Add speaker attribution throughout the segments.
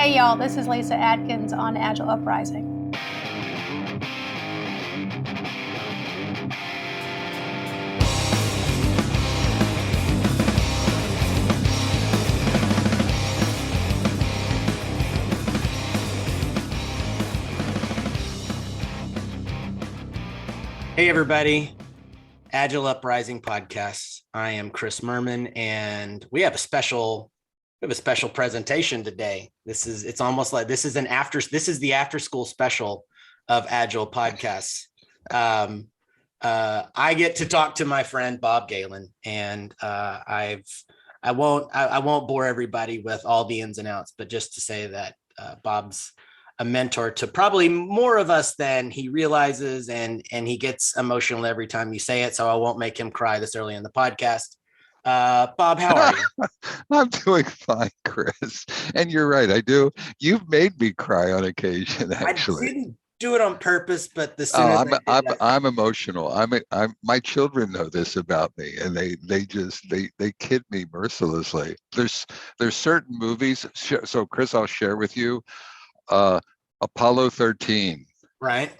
Speaker 1: Hey y'all, this is Lisa Atkins on Agile Uprising.
Speaker 2: Hey everybody, Agile Uprising podcast. I am Chris Merman, and we have a special presentation today. It's almost like this is the after school special of Agile podcasts. I get to talk to my friend Bob Galen, and I won't bore everybody with all the ins and outs, but just to say that Bob's a mentor to probably more of us than he realizes, and he gets emotional every time you say it. So I won't make him cry this early in the podcast. Bob, how are you?
Speaker 3: I'm doing fine, Chris. And you're right, I do. You've made me cry on occasion, actually.
Speaker 2: I didn't do it on purpose, but the sooner
Speaker 3: I'm emotional. I'm my children know this about me, and they kid me mercilessly. There's certain movies. So Chris, I'll share with you. Apollo 13.
Speaker 2: right.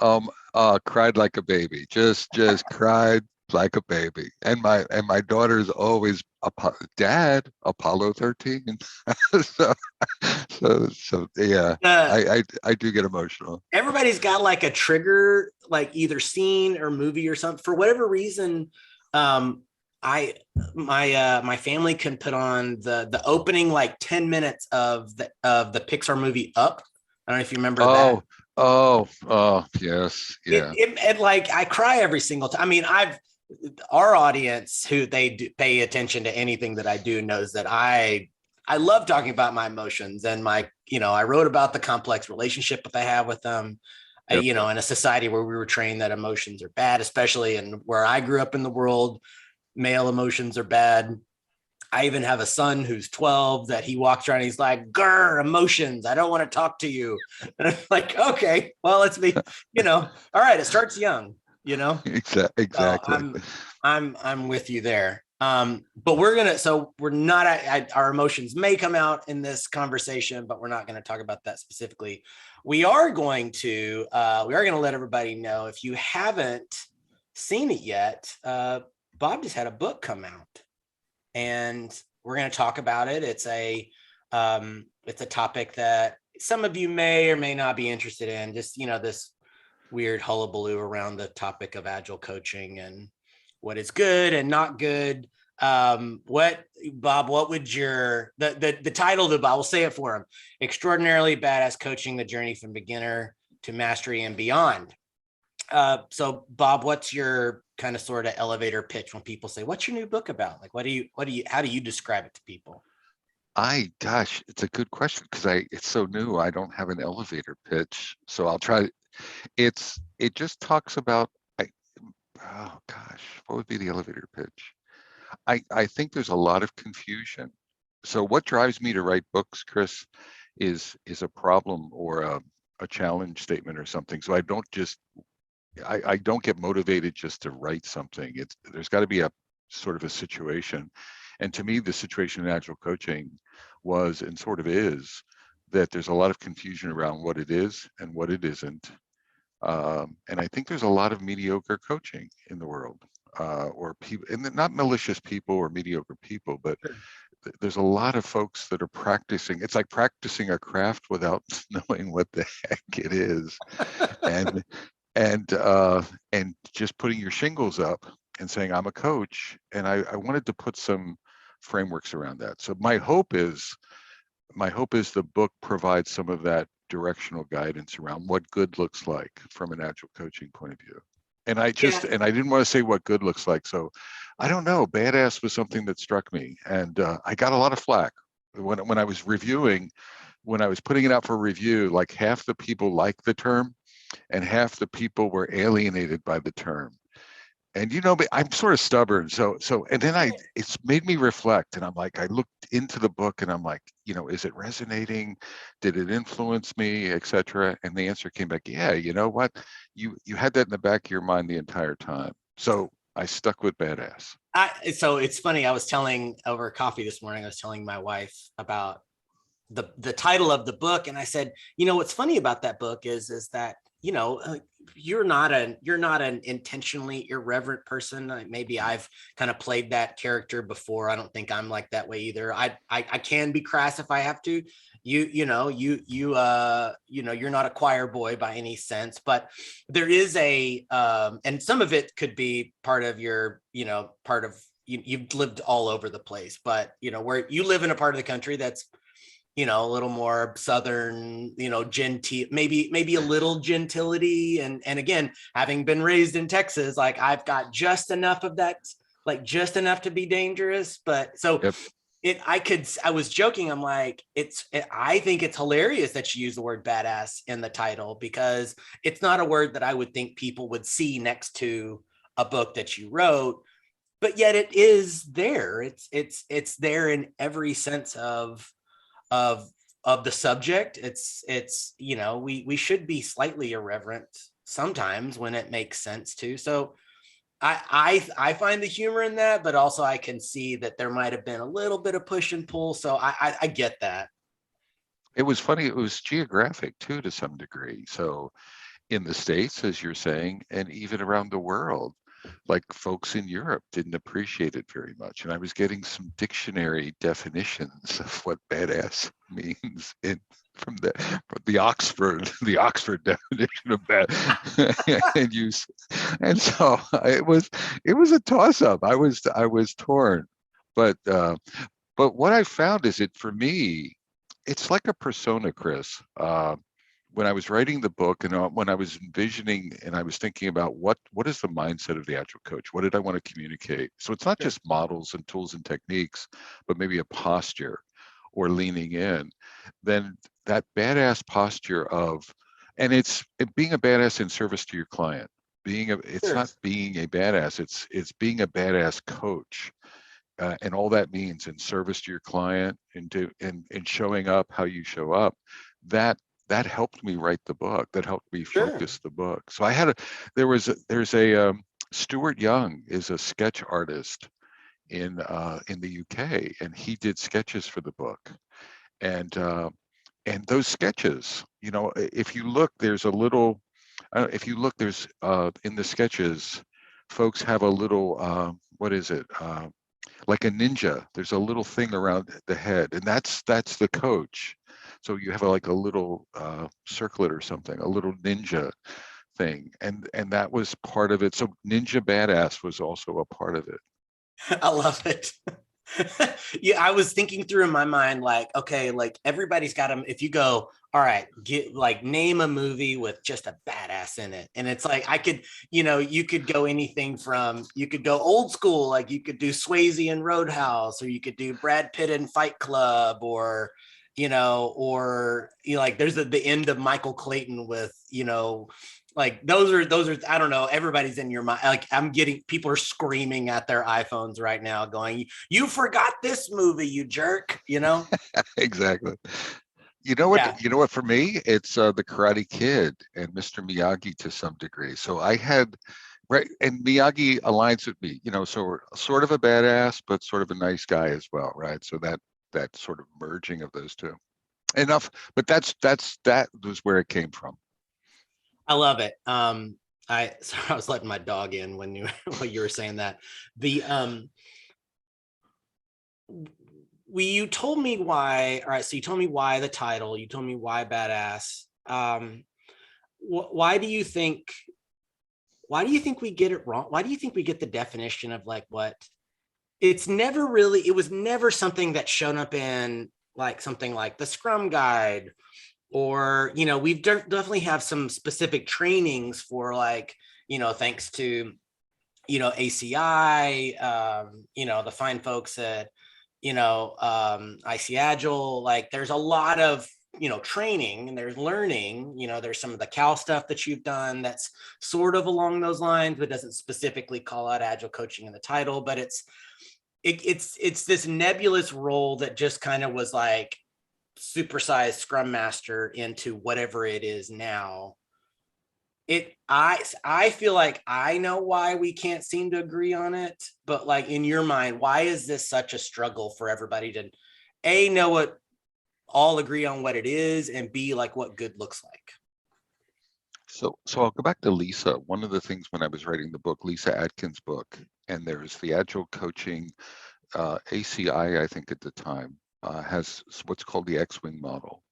Speaker 3: Cried like a baby. Just cried like a baby. And my daughter's always, Dad, Apollo 13. so yeah, I do get emotional.
Speaker 2: Everybody's got like a trigger, like either scene or movie or something. For whatever reason, my family can put on the opening like 10 minutes of the Pixar movie Up. I don't know if you remember that.
Speaker 3: Oh, yes, yeah.
Speaker 2: It like I cry every single time. I mean, our audience who they do pay attention to anything that I do knows that I love talking about my emotions, and I wrote about the complex relationship that I have with them.
Speaker 3: Yep.
Speaker 2: In a society where we were trained that emotions are bad, especially in where I grew up in the world, male emotions are bad. I even have a son who's 12 that he walks around and he's like, grr, emotions. I don't want to talk to you. And I'm like, okay, well, let's be, all right. It starts young,
Speaker 3: Exactly.
Speaker 2: So I'm with you there. But we're not, our emotions may come out in this conversation, but we're not going to talk about that specifically. We are going to let everybody know, if you haven't seen it yet, Bob just had a book come out, and we're going to talk about it. It's a topic that some of you may or may not be interested in, just, this weird hullabaloo around the topic of agile coaching and what is good and not good. What would the title of the Bob, will say it for him: Extraordinarily Badass Coaching, the Journey from Beginner to Mastery and Beyond. So Bob, what's your kind of sort of elevator pitch when people say, what's your new book about? Like, how do you describe it to people?
Speaker 3: Gosh, it's a good question, because it's so new. I don't have an elevator pitch, so I'll try. It just talks about, oh gosh, what would be the elevator pitch? I think there's a lot of confusion. So what drives me to write books, Chris, is a problem or a challenge statement or something. So I don't get motivated just to write something. There's got to be a sort of a situation. And to me, the situation in agile coaching was, and sort of is, that there's a lot of confusion around what it is and what it isn't. And I think there's a lot of mediocre coaching in the world, or people, and not malicious people or mediocre people, but there's a lot of folks that are practicing. It's like practicing a craft without knowing what the heck it is, and just putting your shingles up and saying, I'm a coach. And I wanted to put some frameworks around that. So my hope is the book provides some of that directional guidance around what good looks like from an agile coaching point of view. And I didn't want to say what good looks like. So I don't know, badass was something that struck me. And I got a lot of flack when I was reviewing, when I was putting it out for review. Like, half the people liked the term and half the people were alienated by the term. And I'm sort of stubborn. So and then it's made me reflect, and I'm like, I looked into the book and I'm like, is it resonating? Did it influence me, etc.? And the answer came back, yeah, you know what? You had that in the back of your mind the entire time. So I stuck with badass.
Speaker 2: So it's funny. I was telling over coffee this morning, I was telling my wife about the title of the book, and I said, what's funny about that book is that you're not an intentionally irreverent person. Maybe I've kind of played that character before. I don't think I'm like that way either. I can be crass if I have to. You're not a choir boy by any sense, but there is and some of it could be part of your, you've lived all over the place, but where you live in a part of the country that's a little more southern, genteel, maybe a little gentility. And again, having been raised in Texas, like I've got just enough of that, like just enough to be dangerous. But so
Speaker 3: Yep.
Speaker 2: I was joking. I'm like, I think it's hilarious that you use the word badass in the title, because it's not a word that I would think people would see next to a book that you wrote, but yet it is there. It's there in every sense of the subject. It's we should be slightly irreverent sometimes when it makes sense to. So I find the humor in that, but also I can see that there might have been a little bit of push and pull. So I get that.
Speaker 3: It was funny. It was geographic too, to some degree. So in the States, as you're saying, and even around the world, like folks in Europe didn't appreciate it very much. And I was getting some dictionary definitions of what badass means from the Oxford definition of bad and use. And so it was a toss up. I was torn, but what I found is for me, it's like a persona, Chris. When I was writing the book, and when I was envisioning and I was thinking about what is the mindset of the Agile coach? What did I want to communicate? So it's not just models and tools and techniques, but maybe a posture or leaning in. Then that badass posture and it's being a badass in service to your client. It's not being a badass, it's being a badass coach. And all that means in service to your client and showing up how you show up. That helped me write the book. That helped me focus the book. So there's a Stuart Young is a sketch artist in the UK, and he did sketches for the book. And those sketches, if you look, there's in the sketches, folks have a little what is it? Like a ninja. There's a little thing around the head, and that's the coach. So you have like a little circlet or something, a little ninja thing, and that was part of it. So Ninja Badass was also a part of it.
Speaker 2: I love it. Yeah, I was thinking through in my mind, like, okay, like everybody's got them. If you go, all right, name a movie with just a badass in it, and it's like you could go anything from, you could go old school, like you could do Swayze and Roadhouse, or you could do Brad Pitt and Fight Club, or like there's the end of Michael Clayton with, like those are, I don't know, everybody's in your mind. Like people are screaming at their iPhones right now going, you forgot this movie, you jerk,
Speaker 3: Exactly. You know what?
Speaker 2: Yeah.
Speaker 3: You know what? For me, it's the Karate Kid and Mr. Miyagi to some degree. So I had, right, and Miyagi aligns with me. So we're sort of a badass, but sort of a nice guy as well, right? So that sort of merging of those two. Enough, but that was where it came from.
Speaker 2: I love it. I was letting my dog in when you were saying that. You told me why. All right, so you told me why the title. You told me why badass. Why do you think we get it wrong? Why do you think we get the definition of like what? It was never something that showed up in like something like the Scrum Guide, or we've definitely have some specific trainings for like thanks to ACI, the fine folks at IC Agile. Like there's a lot of training, and there's learning. There's some of the Cal stuff that you've done that's sort of along those lines, but doesn't specifically call out Agile coaching in the title. But it's this nebulous role that just kind of was like supersized Scrum Master into whatever it is now. I feel like I know why we can't seem to agree on it, but like in your mind, why is this such a struggle for everybody to know what all agree on what it is, and B, like what good looks like.
Speaker 3: So I'll go back to Lisa. One of the things when I was writing the book, Lisa Atkins' book, and there's the Agile Coaching, ACI, I think at the time, has what's called the X-Wing model.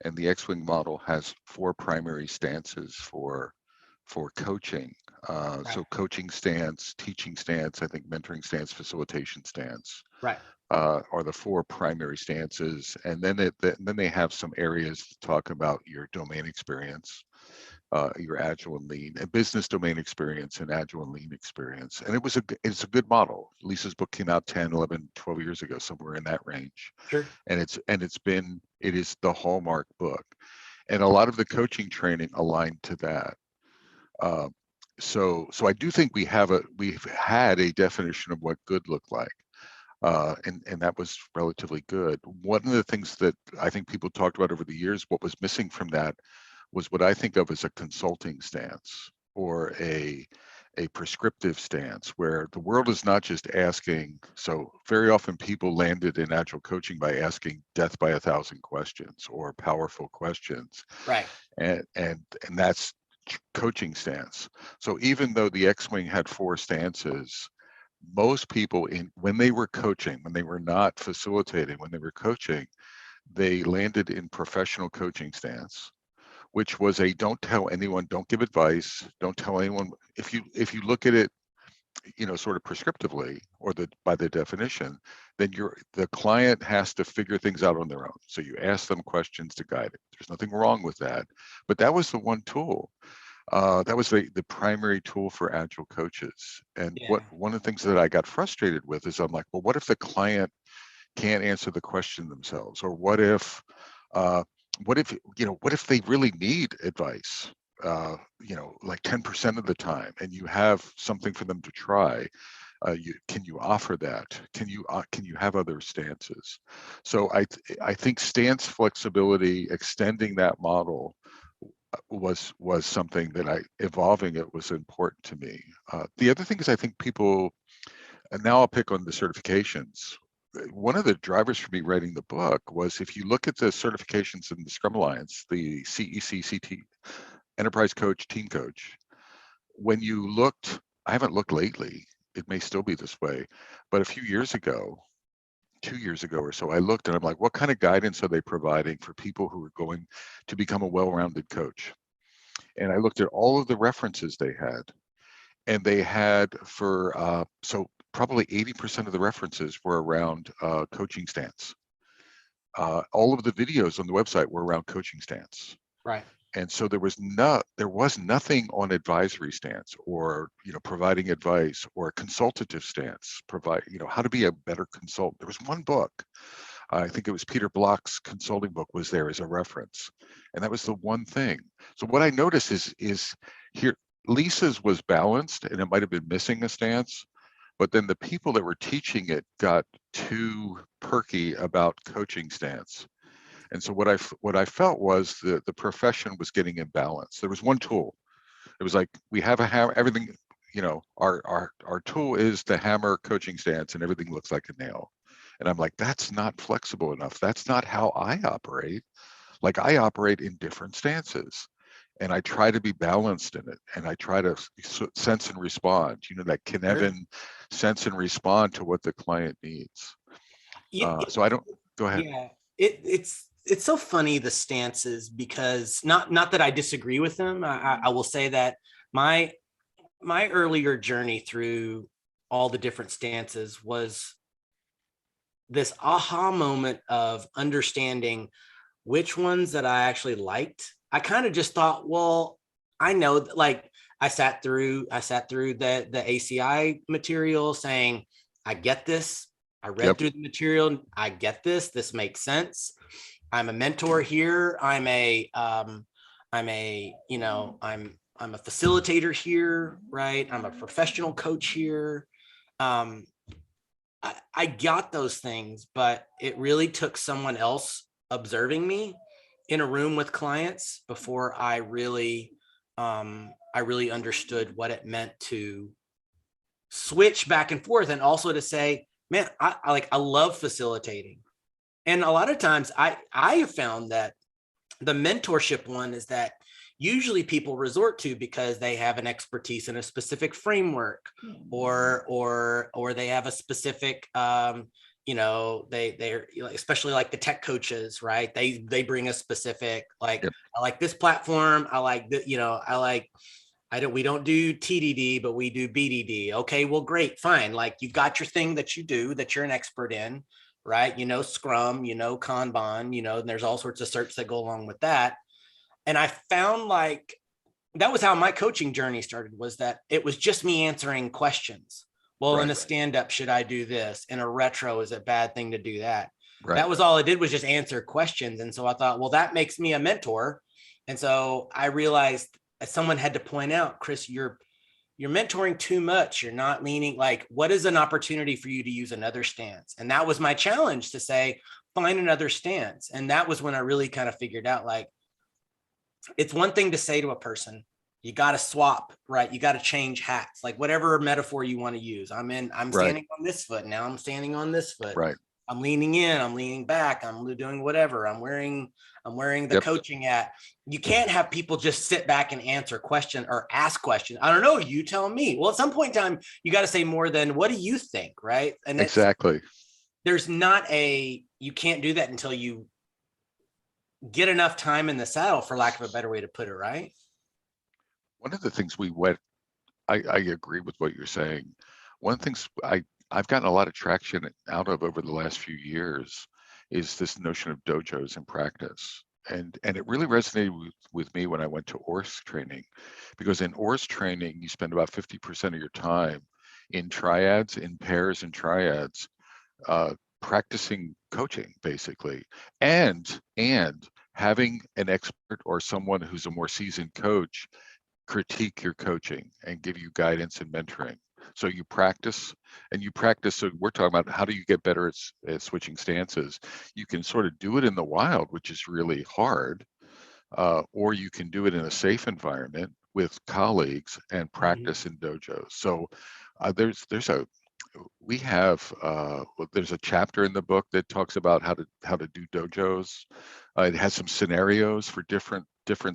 Speaker 3: And the X-Wing model has 4 primary stances for coaching.
Speaker 2: Right.
Speaker 3: So coaching stance, teaching stance, I think mentoring stance, facilitation stance.
Speaker 2: Right.
Speaker 3: Are the 4 primary stances, and then then they have some areas to talk about your domain experience, your agile and lean, and business domain experience and agile and lean experience. And it's a good model. Lisa's book came out 10, 11, 12 years ago, somewhere in that range.
Speaker 2: Sure.
Speaker 3: And it is the hallmark book, and a lot of the coaching training aligned to that. So I do think we've had a definition of what good looked like. And that was relatively good. One of the things that I think people talked about over the years, what was missing from that was what I think of as a consulting stance, or a prescriptive stance, where the world is not just asking. So very often people landed in agile coaching by asking death by 1,000 questions or powerful questions.
Speaker 2: Right.
Speaker 3: And that's coaching stance. So even though the X-Wing had 4 stances, most people when they were coaching, when they were not facilitating, when they were coaching, they landed in professional coaching stance, which was a don't tell anyone, don't give advice, don't tell anyone. If you look at it, sort of prescriptively, or by the definition, then the client has to figure things out on their own. So you ask them questions to guide it. There's nothing wrong with that, but that was the one tool. That was the primary tool for agile coaches. And
Speaker 2: Yeah.
Speaker 3: one of the things that I got frustrated with is I'm like, well, what if the client can't answer the question themselves? Or what if they really need advice, like 10% of the time, and you have something for them to try? Can you offer that? Can you have other stances? So I think stance flexibility, extending that model, was something that evolving it was important to me. The other thing is, I think people, and now I'll pick on the certifications. One of the drivers for me writing the book was, if you look at the certifications in the Scrum Alliance, the CEC, CT, Enterprise Coach, Team Coach, when you looked, I haven't looked lately, it may still be this way, but a few years ago, 2 years ago or so, I looked and I'm like, what kind of guidance are they providing for people who are going to become a well-rounded coach? And I looked at all of the references they had, and they had so probably 80% of the references were around coaching stance. All of the videos on the website were around coaching stance.
Speaker 2: Right.
Speaker 3: And so there was nothing on advisory stance, or providing advice, or a consultative stance, how to be a better consultant. There was one book, I think it was Peter Block's consulting book, was there as a reference, and that was the one thing. So what I noticed is here, Lisa's was balanced, and it might have been missing a stance, but then the people that were teaching it got too perky about coaching stance. And so what I felt was the profession was getting imbalanced. There was one tool. It was like, we have a hammer, everything, our tool is the hammer coaching stance, and everything looks like a nail. And I'm like, that's not flexible enough. That's not how I operate. Like, I operate in different stances, and I try to be balanced in it, and I try to sense and respond, that Cynefin sense and respond to what the client needs. So I don't, go ahead.
Speaker 2: Yeah, it's so funny, the stances, because not that I disagree with them. I will say that my earlier journey through all the different stances was this aha moment of understanding which ones that I actually liked. I kind of just thought, well, I know, like, I sat through the ACI material, saying, I get this. I read through the material. I get this. This makes sense. I'm a mentor here. I'm a facilitator here, right? I'm a professional coach here. I got those things, but it really took someone else observing me in a room with clients before I really understood what it meant to switch back and forth, and also to say, man, I love facilitating, And a lot of times I have found that the mentorship one is that usually people resort to because they have an expertise in a specific framework, or they have a specific they're especially like the tech coaches, right? They bring a specific, like,
Speaker 3: Yep.
Speaker 2: I like this platform, I like the, we don't do TDD, but we do BDD. Okay, well, great, fine. Like, you've got your thing that you do that you're an expert in, right? Scrum, Kanban, and there's all sorts of certs that go along with that. And I found like that was how my coaching journey started, was that it was just me answering questions. Well, in a stand-up, should I do this? In a retro, is it a bad thing to do that?
Speaker 3: Right.
Speaker 2: That was all I did, was just answer questions. And so I thought, well, that makes me a mentor. And so I realized, as someone had to point out, Chris, you're mentoring too much. You're not leaning, like, what is an opportunity for you to use another stance? And that was my challenge, to say, find another stance. And that was when I really kind of figured out, like, it's one thing to say to a person, you got to swap, right? You got to change hats, like whatever metaphor you want to use. I'm standing on this foot. Now I'm standing on this foot.
Speaker 3: Right.
Speaker 2: I'm leaning in, I'm leaning back, I'm doing whatever. I'm wearing the coaching hat. You can't have people just sit back and answer question or ask questions. I don't know, you tell me. Well, at some point in time, you got to say more than, what do you think, right? And
Speaker 3: exactly.
Speaker 2: There's not you can't do that until you get enough time in the saddle, for lack of a better way to put it, right?
Speaker 3: One of the things I agree with what you're saying. One of the things I've gotten a lot of traction out of over the last few years is this notion of dojos in practice. And it really resonated with me when I went to ORS training, because in ORS training, you spend about 50% of your time in triads, in pairs and triads, practicing coaching, basically, and having an expert or someone who's a more seasoned coach critique your coaching and give you guidance and mentoring. So you practice. So we're talking about, how do you get better at switching stances? You can sort of do it in the wild, which is really hard, or you can do it in a safe environment with colleagues and practice in dojos. So there's a chapter in the book that talks about how to do dojos. It has some scenarios for different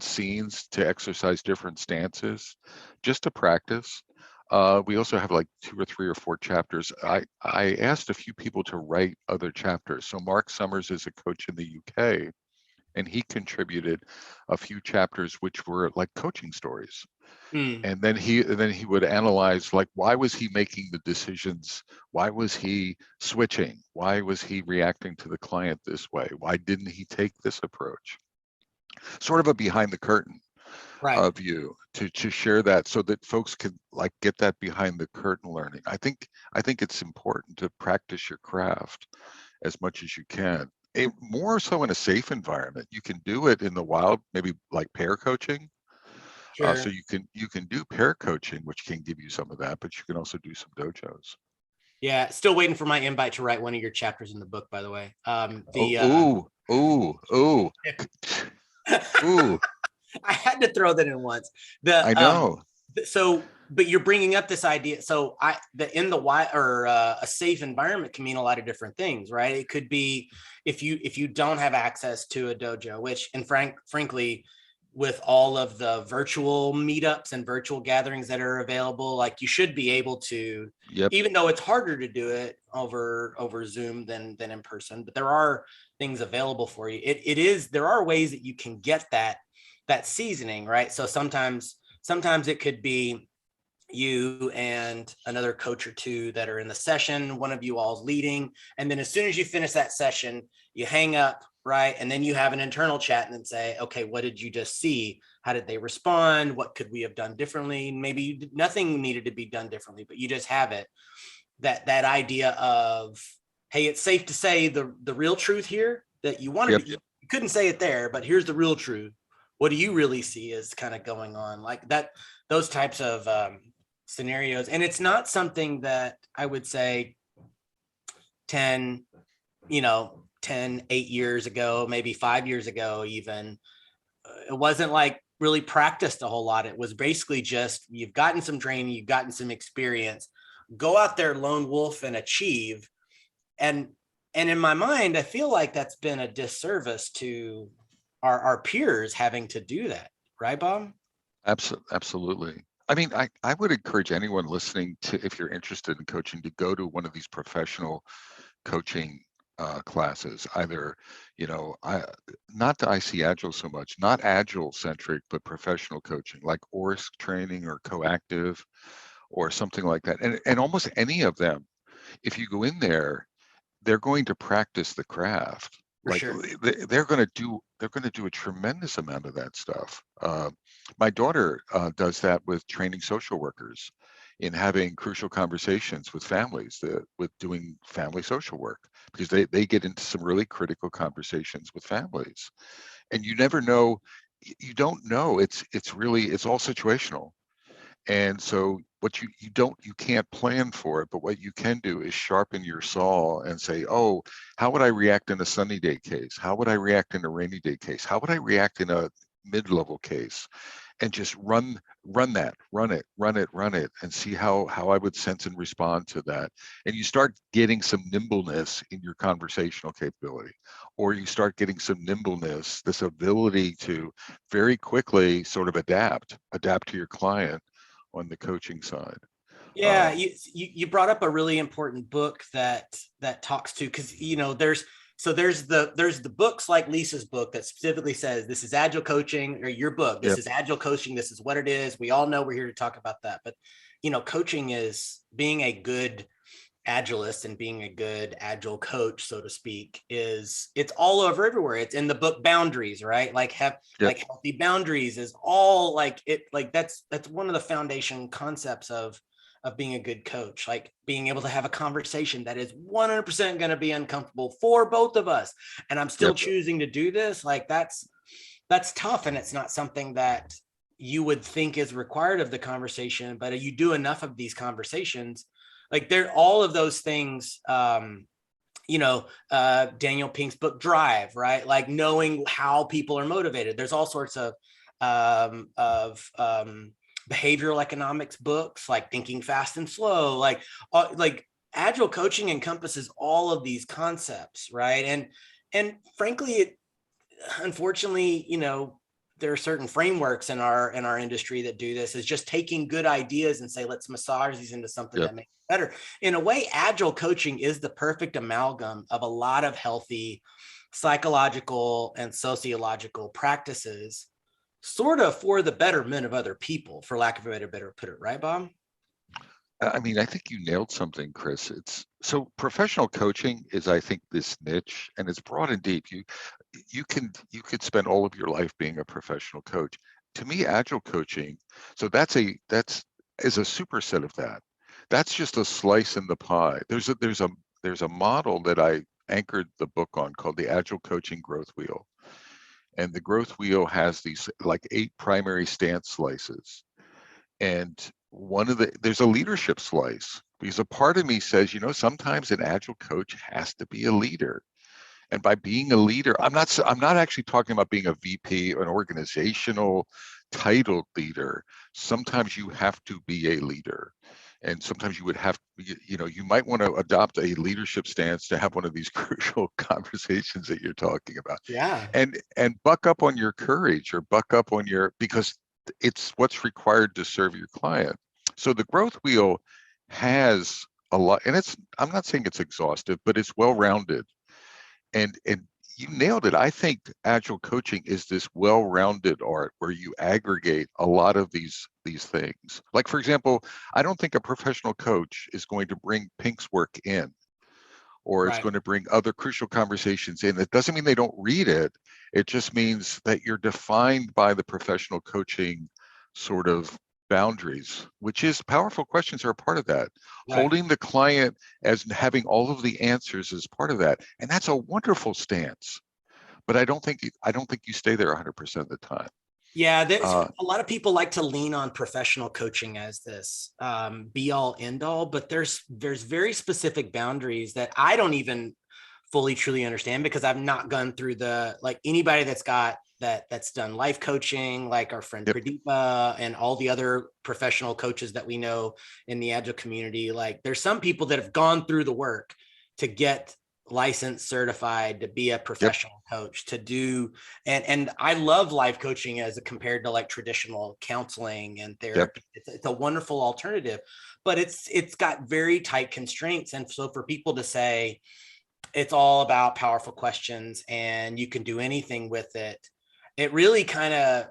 Speaker 3: scenes to exercise different stances, just to practice. We also have like 2 or 3 or 4 chapters. I asked a few people to write other chapters. So Mark Summers is a coach in the UK, and he contributed a few chapters which were like coaching stories. And then he would analyze, like, why was he making the decisions? Why was he switching? Why was he reacting to the client this way? Why didn't he take this approach? Sort of a behind the curtain view to share that, so that folks can like get that behind the curtain learning. I think it's important to practice your craft as much as you can. More so in a safe environment. You can do it in the wild, maybe like pair coaching.
Speaker 2: Sure.
Speaker 3: So you can do pair coaching, which can give you some of that, but you can also do some dojos.
Speaker 2: Yeah, still waiting for my invite to write one of your chapters in the book, by the way.
Speaker 3: Ooh.
Speaker 2: I had to throw that in once.
Speaker 3: I know.
Speaker 2: But you're bringing up this idea. So in the wild, or a safe environment, can mean a lot of different things, right? It could be if you don't have access to a dojo, which, and frankly, with all of the virtual meetups and virtual gatherings that are available, like, you should be able to, even though it's harder to do it over Zoom than in person, but there are things available for you. There are ways that you can get that seasoning, right? So sometimes it could be you and another coach or two that are in the session, one of you all's leading, and then as soon as you finish that session, you hang up, right? And then you have an internal chat and then say, okay, what did you just see? How did they respond? What could we have done differently? Maybe nothing needed to be done differently, but you just have it. That idea of, hey, it's safe to say the real truth here, that you wanted you couldn't say it there, but here's the real truth. What do you really see is kind of going on, like that, those types of scenarios. And it's not something that I would say 8 years ago, maybe 5 years ago, even, it wasn't like really practiced a whole lot. It was basically just, you've gotten some training, you've gotten some experience, go out there, lone wolf, and achieve. And And in my mind, I feel like that's been a disservice to our peers having to do that, right, Bob?
Speaker 3: Absolutely. I mean, I would encourage anyone listening to, if you're interested in coaching, to go to one of these professional coaching classes. Either, I not the IC Agile so much, not Agile centric, but professional coaching, like ORSC training or Coactive or something like that. And almost any of them, if you go in there, they're going to practice the craft.
Speaker 2: For
Speaker 3: Like
Speaker 2: sure.
Speaker 3: they're going to do a tremendous amount of that stuff. My daughter does that with training social workers in having crucial conversations with families, with doing family social work, because they get into some really critical conversations with families, and you never know. You don't know. It's all situational. And so what you can't plan for it, but what you can do is sharpen your saw and say, oh, how would I react in a sunny day case? How would I react in a rainy day case? How would I react in a mid-level case? And just run it, and see how I would sense and respond to that. And you start getting some nimbleness in your conversational capability, or you start getting some nimbleness, this ability to very quickly sort of adapt to your client on the coaching side.
Speaker 2: Yeah, you brought up a really important book that talks to, because there's the books like Lisa's book that specifically says this is agile coaching, or your book, this
Speaker 3: Yep,
Speaker 2: is agile coaching, this is what it is. We all know we're here to talk about that, but coaching is being a good agilist and being a good agile coach, so to speak, it's all over everywhere. It's in the book Boundaries, right? Like
Speaker 3: yep,
Speaker 2: healthy boundaries is all like it, like that's one of the foundation concepts of being a good coach, like being able to have a conversation that is 100% going to be uncomfortable for both of us, and I'm still
Speaker 3: yep.
Speaker 2: choosing to do this. Like that's tough, and it's not something that you would think is required of the conversation, but you do enough of these conversations, like they're all of those things. Daniel Pink's book Drive, right? Like knowing how people are motivated. There's all sorts of behavioral economics books, like Thinking Fast and Slow. Like agile coaching encompasses all of these concepts, right? And frankly, unfortunately, there are certain frameworks in our industry that do this, is just taking good ideas and say, let's massage these into something
Speaker 3: Yep.
Speaker 2: that makes it better. In a way, agile coaching is the perfect amalgam of a lot of healthy psychological and sociological practices, sort of for the betterment of other people, for lack of a better put it, right, Bob?
Speaker 3: I mean, I think you nailed something, Chris. It's so professional coaching is, I think, this niche, and it's broad and deep. You could spend all of your life being a professional coach. To me, agile coaching, so that's is a superset of that. That's just a slice in the pie. There's a model that I anchored the book on called the Agile Coaching Growth Wheel. And the growth wheel has these like 8 primary stance slices. And there's a leadership slice, because a part of me says, sometimes an agile coach has to be a leader. And by being a leader, I'm not actually talking about being a VP or an organizational titled leader. Sometimes you have to be a leader. And sometimes you would have, you might want to adopt a leadership stance to have one of these crucial conversations that you're talking about.
Speaker 2: Yeah.
Speaker 3: And buck up on your courage, or buck up on because it's what's required to serve your client. So the growth wheel has a lot, and I'm not saying it's exhaustive, but it's well-rounded. And you nailed it. I think agile coaching is this well-rounded art where you aggregate a lot of these things. Like, for example, I don't think a professional coach is going to bring Pink's work in, or it's
Speaker 2: Right.
Speaker 3: going to bring other crucial conversations in. It doesn't mean they don't read it. It just means that you're defined by the professional coaching sort of boundaries, which is powerful questions are a part of that.
Speaker 2: Right.
Speaker 3: Holding the client as having all of the answers is part of that. And that's a wonderful stance. But I don't think you stay there 100% of the time.
Speaker 2: Yeah, there's
Speaker 3: Uh,
Speaker 2: a lot of people like to lean on professional coaching as this be all end all, but there's very specific boundaries that I don't even fully truly understand, because I've not gone through like anybody that's done life coaching, like our friend
Speaker 3: yep.
Speaker 2: Pradeepa and all the other professional coaches that we know in the agile community. Like there's some people that have gone through the work to get licensed, certified to be a
Speaker 3: Yep.
Speaker 2: professional coach, to do, and I love life coaching as compared to like traditional counseling and
Speaker 3: Yep.
Speaker 2: therapy. It's a wonderful alternative, but it's got very tight constraints. And so for people to say it's all about powerful questions and you can do anything with it, it really kind of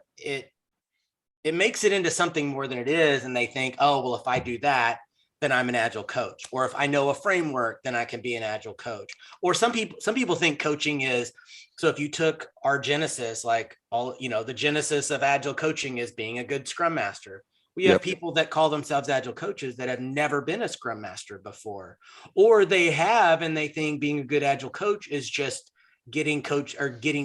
Speaker 2: it makes it into something more than it is. And they think, oh, well, if I do that, then I'm an agile coach. Or if I know a framework, then I can be an agile coach. Or some people think coaching is, so if you took our genesis, like all, the genesis of agile coaching is being a good scrum master. We have
Speaker 3: Yep.
Speaker 2: people that call themselves agile coaches that have never been a scrum master before, or they have, and they think being a good agile coach is just getting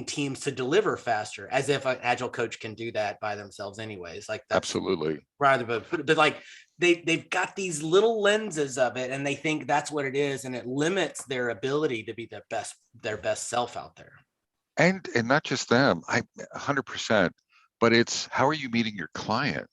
Speaker 2: teams to deliver faster, as if an agile coach can do that by themselves anyways. Like that's
Speaker 3: Absolutely.
Speaker 2: rather, but like they've got these little lenses of it and they think that's what it is, and it limits their ability to be their best self out there.
Speaker 3: And not just them, 100%, but it's how are you meeting your client?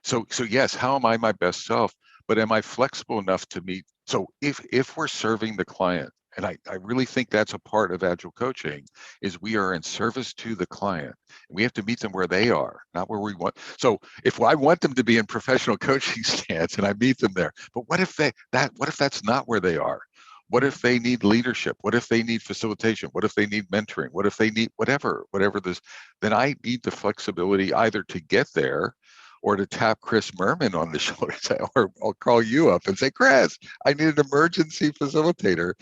Speaker 3: So yes, how am I my best self? But am I flexible enough to meet? So if we're serving the client, and I really think that's a part of agile coaching, is we are in service to the client. We have to meet them where they are, not where we want. So if I want them to be in professional coaching stance and I meet them there, but what if that's not where they are? What if they need leadership? What if they need facilitation? What if they need mentoring? What if they need whatever this? Then I need the flexibility either to get there or to tap Chris Merman on the shoulder, or I'll call you up and say, Chris, I need an emergency facilitator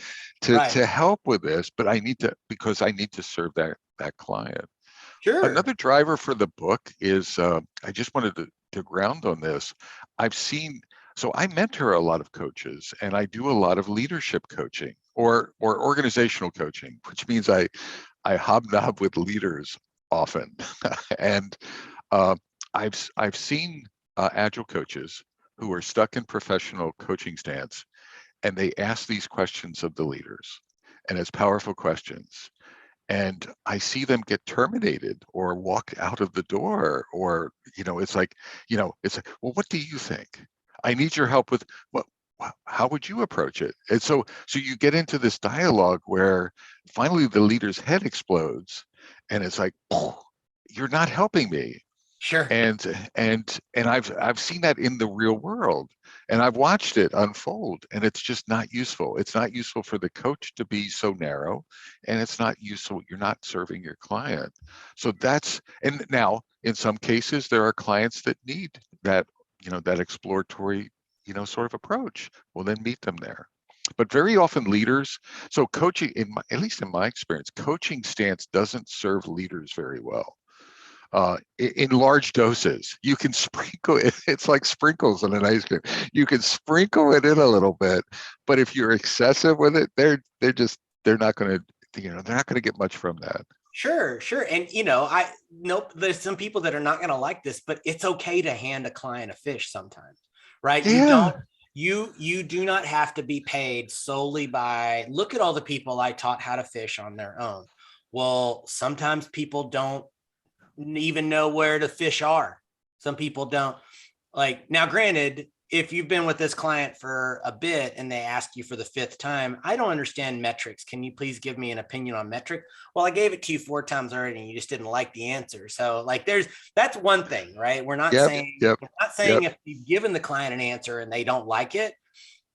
Speaker 3: to help with this, but because I need to serve that client.
Speaker 2: Sure.
Speaker 3: Another driver for the book is, I just wanted to ground on this. So I mentor a lot of coaches and I do a lot of leadership coaching or organizational coaching, which means I hobnob with leaders often. And I've seen agile coaches who are stuck in professional coaching stance, and they ask these questions of the leaders, and it's powerful questions. And I see them get terminated or walk out of the door, or it's like, well, what do you think? I need your help with what? How would you approach it? And so you get into this dialogue where finally the leader's head explodes, and it's like, oh, you're not helping me.
Speaker 2: Sure.
Speaker 3: And I've seen that in the real world, and I've watched it unfold, and it's just not useful. It's not useful for the coach to be so narrow, and it's not useful. You're not serving your client. So and now in some cases there are clients that need that, that exploratory, sort of approach. Well, then meet them there. But very often leaders, so coaching, at least in my experience, coaching stance doesn't serve leaders very well. In large doses, you can sprinkle it. It's like sprinkles on an ice cream. You can sprinkle it in a little bit, but if you're excessive with it, they're not going to get much from that.
Speaker 2: Sure. And I know there's some people that are not going to like this, but it's okay to hand a client a fish sometimes, right?
Speaker 3: Yeah.
Speaker 2: You do not have to be paid solely by, look at all the people I taught how to fish on their own. Well, sometimes people don't even know where the fish are. Some people don't. Like, now granted, if you've been with this client for a bit and they ask you for the fifth time, I don't understand metrics. Can you please give me an opinion on metric? Well, I gave it to you 4 times already and you just didn't like the answer. So like that's one thing, right? We're not saying if you've given the client an answer and they don't like it,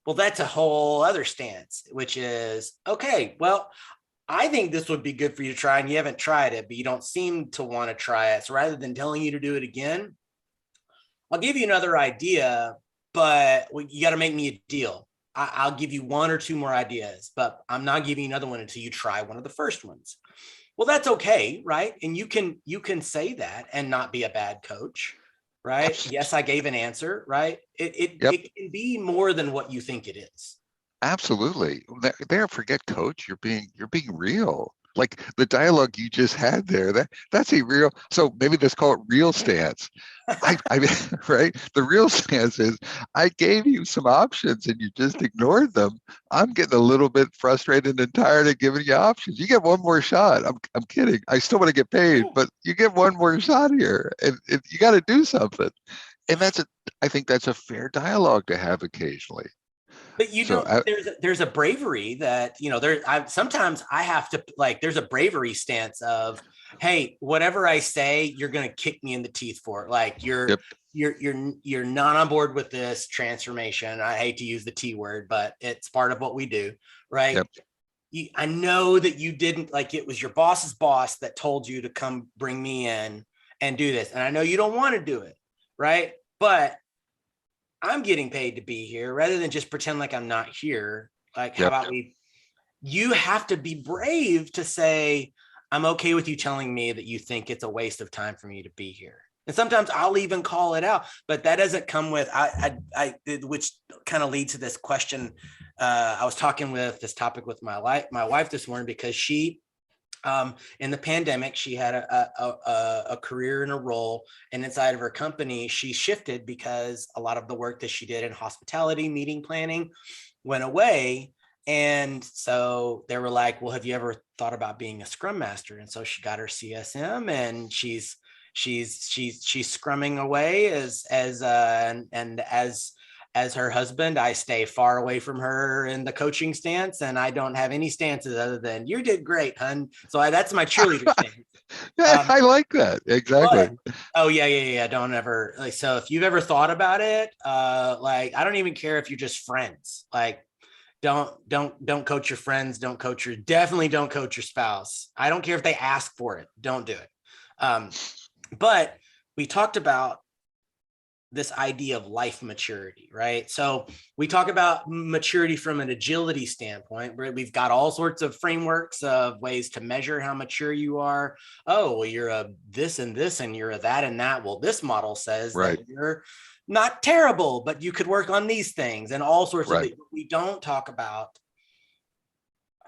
Speaker 2: well, that's a whole other stance, which is, okay, well, I think this would be good for you to try, and you haven't tried it, but you don't seem to want to try it. So rather than telling you to do it again, I'll give you another idea, but you got to make me a deal. I'll give you 1 or 2 more ideas, but I'm not giving you another one until you try one of the first ones. Well, that's okay, right? And you can say that and not be a bad coach, right?
Speaker 3: Absolutely.
Speaker 2: Yes, I gave an answer, right? It can be more than what you think it is.
Speaker 3: Absolutely. There, forget coach. You're being real. Like the dialogue you just had there, that's a real. So maybe let's call it real stance. Right? The real stance is I gave you some options and you just ignored them. I'm getting a little bit frustrated and tired of giving you options. You get one more shot. I'm kidding. I still want to get paid, but you get one more shot here, and you got to do something. And I think that's a fair dialogue to have occasionally.
Speaker 2: But you
Speaker 3: So
Speaker 2: don't. There's a bravery that sometimes I have to like. There's a bravery stance of, hey, whatever I say, you're gonna kick me in the teeth for it. Like
Speaker 3: yep,
Speaker 2: you're not on board with this transformation. I hate to use the T word, but it's part of what we do, right?
Speaker 3: yep,
Speaker 2: I know that you didn't like it was your boss's boss that told you to come bring me in and do this, and I know you don't want to do it, right? But I'm getting paid to be here rather than just pretend like I'm not here. Like, how
Speaker 3: yep,
Speaker 2: about you have to be brave to say, I'm okay with you telling me that you think it's a waste of time for me to be here. And sometimes I'll even call it out, but that doesn't come with, which kind of leads to this question. I was talking with this topic with my wife this morning because she, in the pandemic, she had a career and a role, and inside of her company, she shifted because a lot of the work that she did in hospitality, meeting planning, went away. And so they were like, well, have you ever thought about being a scrum master? And so she got her CSM, and she's scrumming away and as her husband, I stay far away from her in the coaching stance, and I don't have any stances other than you did great, hun. So that's my cheerleader stance.
Speaker 3: yeah, I like that exactly.
Speaker 2: But, oh yeah. Don't ever like. So if you've ever thought about it, like I don't even care if you're just friends. Like don't coach your friends. Definitely don't coach your spouse. I don't care if they ask for it. Don't do it. But we talked about this idea of life maturity, right? So we talk about maturity from an agility standpoint, where we've got all sorts of frameworks of ways to measure how mature you are. Oh, well, you're a this and this, and you're a that and that. Well, this model says
Speaker 3: Right,
Speaker 2: that you're not terrible, but you could work on these things and all sorts of
Speaker 3: right,
Speaker 2: things. We don't talk about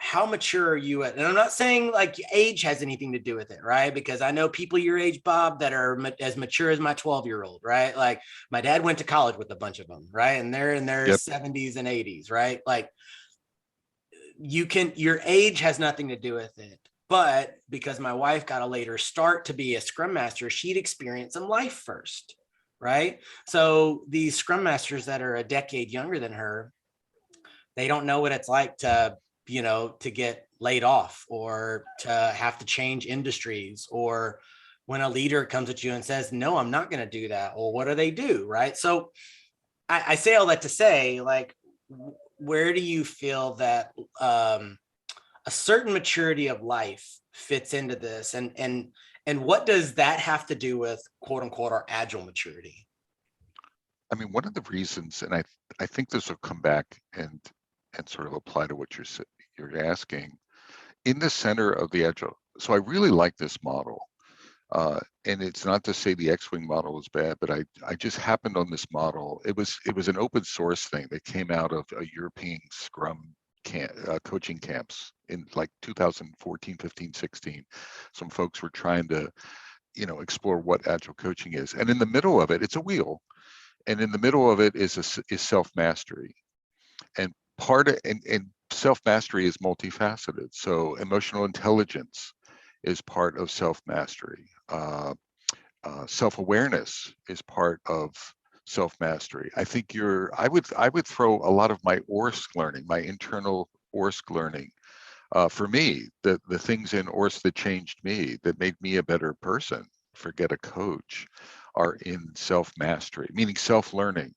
Speaker 2: how mature are you at? And I'm not saying like age has anything to do with it, right? Because I know people your age, Bob, that are as mature as my 12-year-old, right? Like my dad went to college with a bunch of them, right? And they're in their
Speaker 3: yep,
Speaker 2: 70s and 80s, right? Like your age has nothing to do with it. But because my wife got a later start to be a scrum master, she'd experienced some life first, right? So these scrum masters that are a decade younger than her, they don't know what it's like to get laid off or to have to change industries, or when a leader comes at you and says, no, I'm not going to do that. Well, what do they do? Right. So I say all that to say, like, where do you feel that a certain maturity of life fits into this? And what does that have to do with quote unquote our agile maturity?
Speaker 3: I mean, one of the reasons, and I think this will come back and sort of apply to what you're asking, in the center of the agile. So I really like this model. And it's not to say the X-Wing model is bad, but I just happened on this model. It was an open source thing that came out of a European Scrum coaching camps in like 2014, 15, 16. Some folks were trying to, explore what agile coaching is. And in the middle of it, it's a wheel. And in the middle of it is self-mastery. And and self-mastery is multifaceted. So emotional intelligence is part of self-mastery. Self-awareness is part of self-mastery. I think I would throw a lot of my ORSC learning, my internal ORSC learning. For me, the things in ORSC that changed me, that made me a better person, forget a coach, are in self-mastery, meaning self-learning.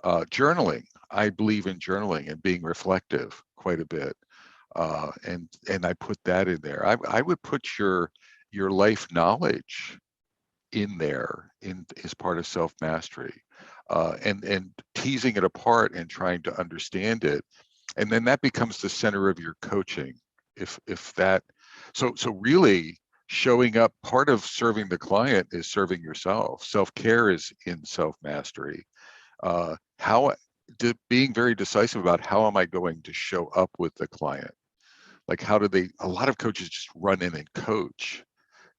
Speaker 3: Journaling, I believe in journaling and being reflective quite a bit. And I put that in there. I would put your life knowledge in there as part of self-mastery, and teasing it apart and trying to understand it. And then that becomes the center of your coaching. If that, so so showing up, part of serving the client is serving yourself. Self-care is in self-mastery. Being very decisive about how am I going to show up with the client. Like a lot of coaches just run in and coach.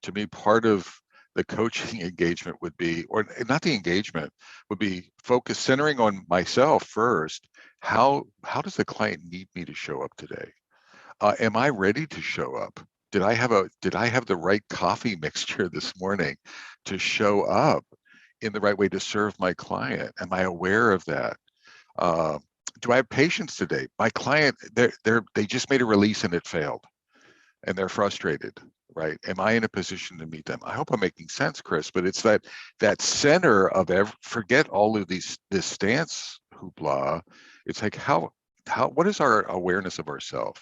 Speaker 3: To me, part of the coaching engagement would be, or not the engagement, would be focus centering on myself first. How does the client need me to show up today? Am I ready to show up? Did I have the right coffee mixture this morning to show up in the right way to serve my client? Am I aware of that? do I have patience today? My client, they just made a release and it failed, and they're frustrated, right? Am I in a position to meet them? I hope I'm making sense, Chris, but it's that center of forget all of this stance hoopla. It's like what is our awareness of ourselves?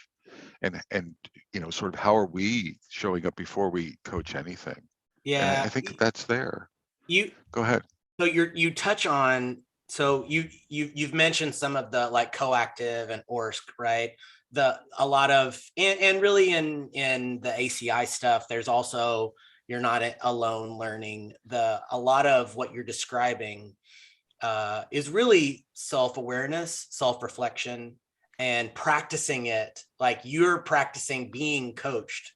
Speaker 3: And sort of how are we showing up before we coach anything? And
Speaker 2: Yeah.
Speaker 3: I think that's there.
Speaker 2: You
Speaker 3: Go ahead.
Speaker 2: so you touch on, so you've mentioned some of the like coactive and ORSC, right? A lot of, and really in the ACI stuff, there's also, you're not alone learning. A lot of what you're describing is really self-awareness, self-reflection, and practicing it. Like you're practicing being coached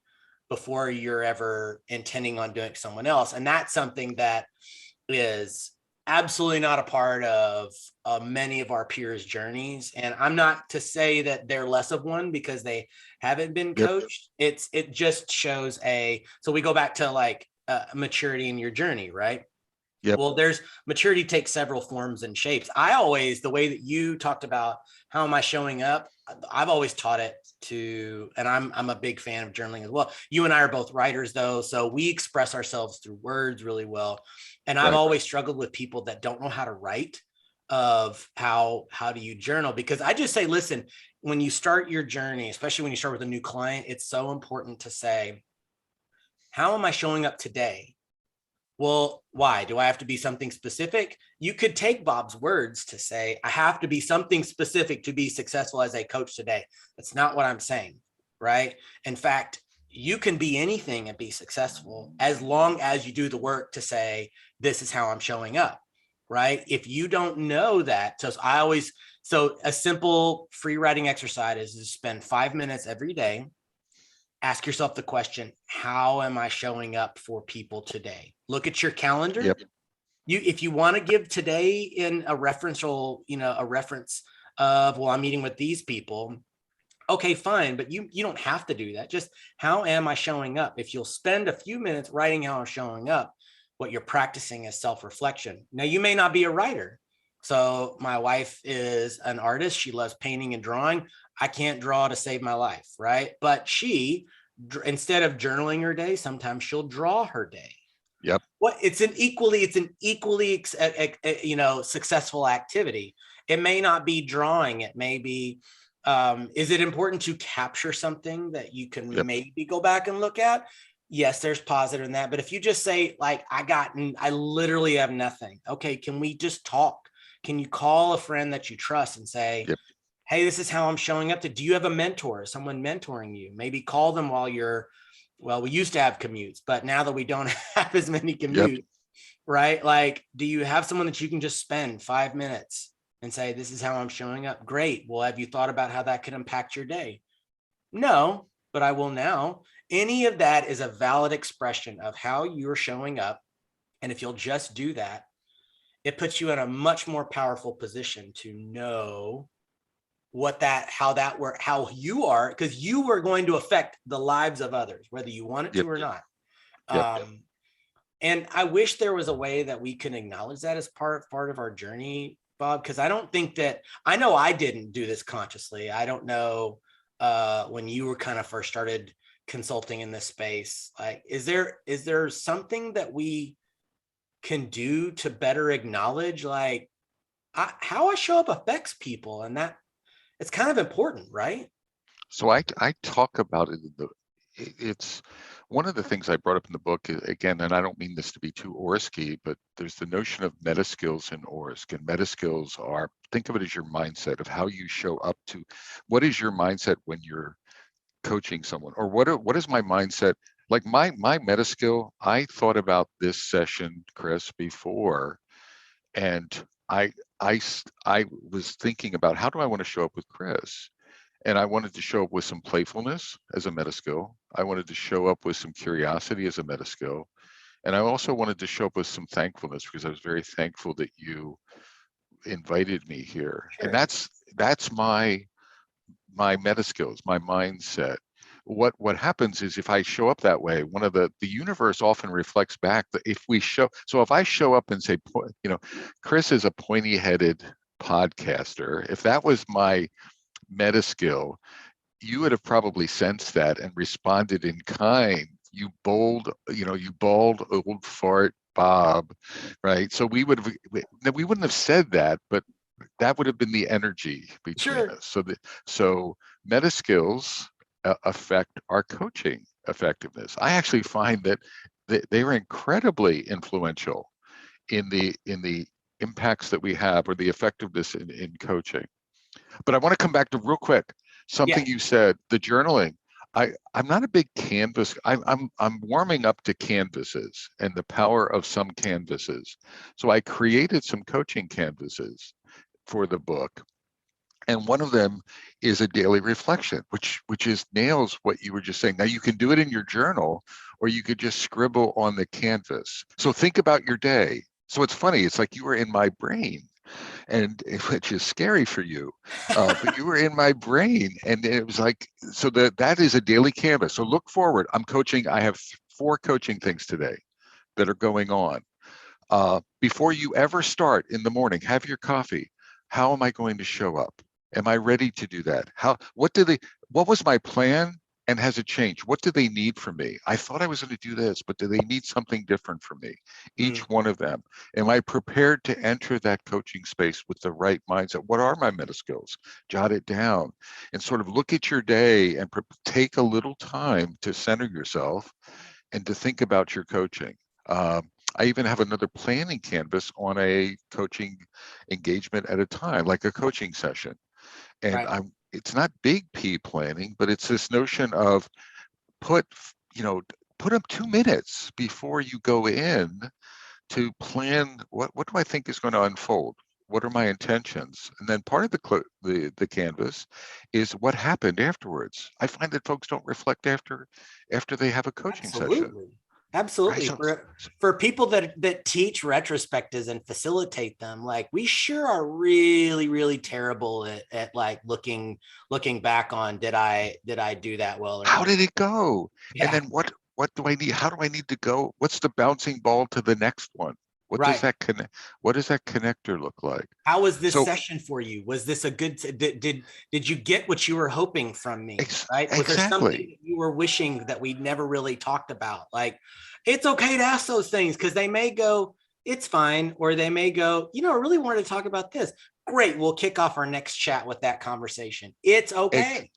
Speaker 2: before you're ever intending on doing someone else. And that's something that is absolutely not a part of many of our peers' journeys. And I'm not to say that they're less of one because they haven't been coached. Yep. It just shows so we go back to like maturity in your journey, right? Yep. Well, there's maturity takes several forms and shapes. The way that you talked about how am I showing up, I've always taught it to, and I'm a big fan of journaling as well. You and I are both writers though, so we express ourselves through words really well. And I've always struggled with people that don't know how to write, of how do you journal? Because I just say, listen, when you start your journey, especially when you start with a new client, it's so important to say, how am I showing up today? Well, why? Do I have to be something specific? You could take Bob's words to say, I have to be something specific to be successful as a coach today. That's not what I'm saying, right? In fact, you can be anything and be successful as long as you do the work to say, this is how I'm showing up, right? If you don't know that, so a simple free writing exercise is to spend 5 minutes every day. Ask yourself the question, how am I showing up for people today? Look at your calendar. Yep. If you want to give today in a reference of, well, I'm meeting with these people. Okay, fine. But you don't have to do that. Just how am I showing up? If you'll spend a few minutes writing how I'm showing up, what you're practicing is self-reflection. Now, you may not be a writer. So my wife is an artist. She loves painting and drawing. I can't draw to save my life, right? But she, instead of journaling her day, sometimes she'll draw her day.
Speaker 3: Yep.
Speaker 2: It's an equally successful activity. It may not be drawing. It may be, is it important to capture something that you can maybe go back and look at? Yes, there's positive in that. But if you just say like, I literally have nothing. Okay, can we just talk? Can you call a friend that you trust and say, hey, this is how I'm showing up do you have a mentor, someone mentoring you? Maybe call them while we used to have commutes, but now that we don't have as many commutes, right? Like, do you have someone that you can just spend 5 minutes and say, this is how I'm showing up? Great. Well, have you thought about how that could impact your day? No, but I will now. Any of that is a valid expression of how you're showing up. And if you'll just do that, it puts you in a much more powerful position to know how you are, because you are going to affect the lives of others, whether you want it to or not. And I wish there was a way that we can acknowledge that as part of our journey, Bob, because I don't think I know I didn't do this consciously. I don't know when you were kind of first started consulting in this space, like, is there something that we can do to better acknowledge like how I show up affects people, and that it's kind of important, right?
Speaker 3: So I talk about it it's one of the things I brought up in the book again, and I don't mean this to be too ORSC, but there's the notion of meta skills in ORSC, and meta skills are, think of it as your mindset of how you show up to, what is your mindset when you're coaching someone, or what is my mindset? Like my meta skill, I thought about this session, Chris, before, and I was thinking about how do I want to show up with Chris? And I wanted to show up with some playfulness as a meta skill. I wanted to show up with some curiosity as a meta skill. And I also wanted to show up with some thankfulness, because I was very thankful that you invited me here. Sure. And that's my meta skills, my mindset. What happens is if I show up that way, one of the universe often reflects back that if I show up and say, Chris is a pointy-headed podcaster, if that was my meta skill, you would have probably sensed that and responded in kind. You bald old fart Bob, right? So we wouldn't have said that, but that would have been the energy between
Speaker 2: Sure.
Speaker 3: us. So meta skills affect our coaching effectiveness. I actually find that they are incredibly influential in the impacts that we have or the effectiveness in coaching. But I want to come back to real quick
Speaker 2: Yeah.
Speaker 3: something you said, the journaling. I'm not a big canvas. I'm warming up to canvases and the power of some canvases. So I created some coaching canvases for the book. And one of them is a daily reflection, which is nails what you were just saying. Now you can do it in your journal, or you could just scribble on the canvas. So think about your day. So it's funny. It's like you were in my brain, and which is scary for you, but you were in my brain, and it was like, so that is a daily canvas. So look forward. I'm coaching. I have 4 coaching things today that are going on. Before you ever start in the morning, have your coffee. How am I going to show up? Am I ready to do that? What was my plan, and has it changed? What do they need from me? I thought I was going to do this, but do they need something different from me? Each one of them. Am I prepared to enter that coaching space with the right mindset? What are my meta skills? Jot it down and sort of look at your day and take a little time to center yourself and to think about your coaching. I even have another planning canvas on a coaching engagement at a time, like a coaching session. And
Speaker 2: Right.
Speaker 3: it's not big P planning, but it's this notion of put up 2 minutes before you go in to plan what do I think is going to unfold? What are my intentions? And then part of the canvas is what happened afterwards. I find that folks don't reflect after they have a coaching session.
Speaker 2: Absolutely.
Speaker 3: Right?
Speaker 2: For people that teach retrospectives and facilitate them, like we sure are really, really terrible at like looking back on, did I do that well or
Speaker 3: How
Speaker 2: not?
Speaker 3: did it go?
Speaker 2: Yeah.
Speaker 3: And then what do I need? How do I need to go? What's the bouncing ball to the next one? What does
Speaker 2: Right.
Speaker 3: that what does that connector look like?
Speaker 2: How was this
Speaker 3: So
Speaker 2: session for you? Was this a good, did you get what you were hoping from me? Right? Was there something
Speaker 3: exactly.
Speaker 2: that you were wishing that we never really talked about? Like, it's okay to ask those things because they may go, it's fine, or they may go, I really wanted to talk about this. Great, we'll kick off our next chat with that conversation. It's okay.